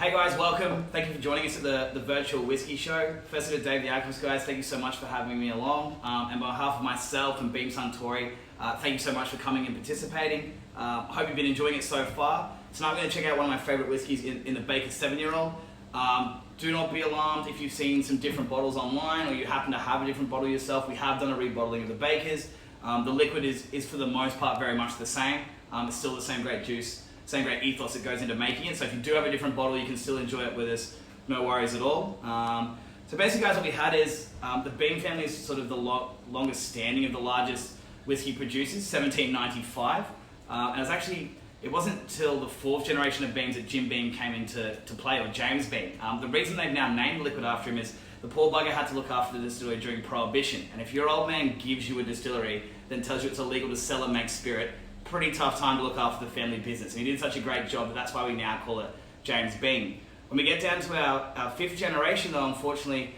Hey guys, welcome. Thank you for joining us at the virtual whiskey show. Firstly to Dave the Alchemist, guys, thank you so much for having me along. And on behalf of myself and Beam Suntory, thank you so much for coming and participating. I hope you've been enjoying it so far. Tonight we're going to check out one of my favourite whiskies in the Baker's 7-year-old. Do not be alarmed if you've seen some different bottles online or you happen to have a different bottle yourself. We have done a rebottling of the Baker's. The liquid is for the most part very much the same. It's still the same great juice, same great ethos that goes into making it. So if you do have a different bottle, you can still enjoy it with us. No worries at all. So basically, guys, what we had is the Beam family is sort of the longest standing of the largest whiskey producers, 1795. And it wasn't till the fourth generation of Beams that Jim Beam came into play, or James Beam. The reason they've now named the liquid after him is the poor bugger had to look after the distillery during Prohibition. And if your old man gives you a distillery, then tells you it's illegal to sell and make spirit, pretty tough time to look after the family business. And he did such a great job that that's why we now call it James Beam. When we get down to our fifth generation, though, unfortunately,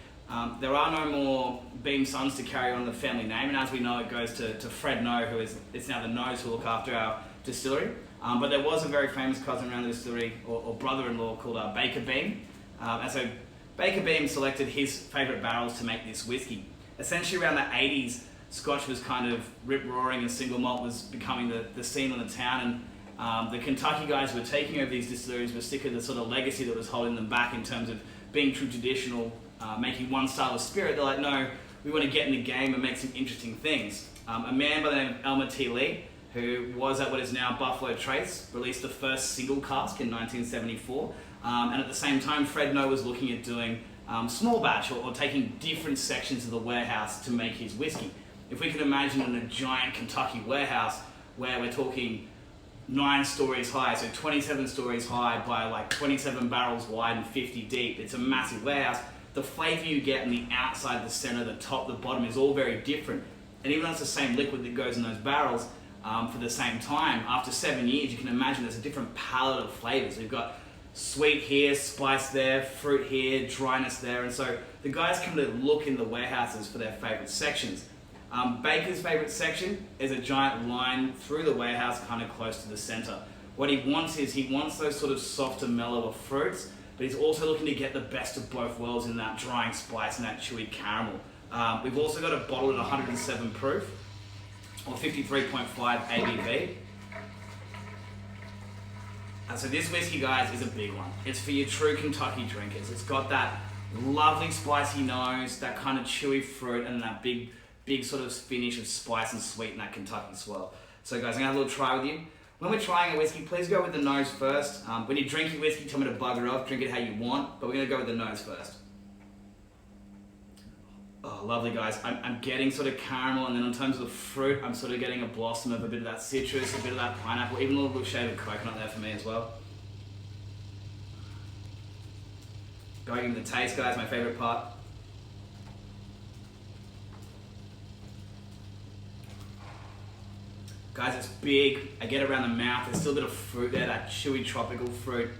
there are no more Beam sons to carry on the family name. And as we know, it goes to Fred Noe, it's now the Noes who look after our distillery. But there was a very famous cousin around the distillery, or brother-in-law, called Baker Beam. And so Baker Beam selected his favourite barrels to make this whiskey. Essentially around the 80s, Scotch was kind of rip-roaring and single malt was becoming the scene on the town. And the Kentucky guys who were taking over these distilleries were sick of the sort of legacy that was holding them back in terms of being true traditional, making one style of spirit. They're like, no, we want to get in the game and make some interesting things. A man by the name of Elmer T. Lee, who was at what is now Buffalo Trace, released the first single cask in 1974. And at the same time, Fred Noe was looking at doing small batch or taking different sections of the warehouse to make his whiskey. If we can imagine in a giant Kentucky warehouse where we're talking 9 stories high, so 27 stories high by like 27 barrels wide and 50 deep, it's a massive warehouse. The flavor you get on the outside, the center, the top, the bottom is all very different. And even though it's the same liquid that goes in those barrels, for the same time, after 7 years, you can imagine there's a different palette of flavors. We've got sweet here, spice there, fruit here, dryness there. And so the guys come to look in the warehouses for their favorite sections. Baker's favorite section is a giant line through the warehouse, kind of close to the center. What he wants is he wants those sort of softer, mellower fruits, but he's also looking to get the best of both worlds in that drying spice and that chewy caramel. We've also got a bottle at 107 proof, or 53.5 ABV. And so this whiskey, guys, is a big one. It's for your true Kentucky drinkers. It's got that lovely spicy nose, that kind of chewy fruit, and that big sort of finish of spice and sweet in that Kentucky swirl. So guys, I'm gonna have a little try with you. When we're trying a whiskey, please go with the nose first. When you drink your whiskey, tell me to bugger off, drink it how you want, but we're gonna go with the nose first. Oh, lovely, guys. I'm getting sort of caramel, and then in terms of the fruit, I'm sort of getting a blossom of a bit of that citrus, a bit of that pineapple, even a little bit of shade of coconut there for me as well. Going into the taste, guys, my favorite part. Guys, it's big. I get it around the mouth. There's still a bit of fruit there, that chewy tropical fruit.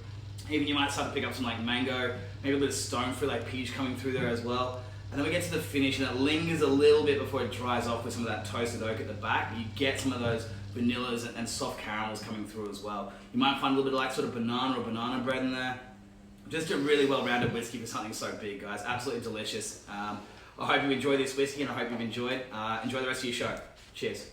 Even you might start to pick up some like mango, maybe a bit of stone fruit like peach coming through there as well. And then we get to the finish and it lingers a little bit before it dries off with some of that toasted oak at the back. You get some of those vanillas and soft caramels coming through as well. You might find a little bit of like sort of banana or banana bread in there. Just a really well-rounded whiskey for something so big, guys. Absolutely delicious. I hope you enjoy this whiskey and I hope you've enjoyed. Enjoy the rest of your show. Cheers.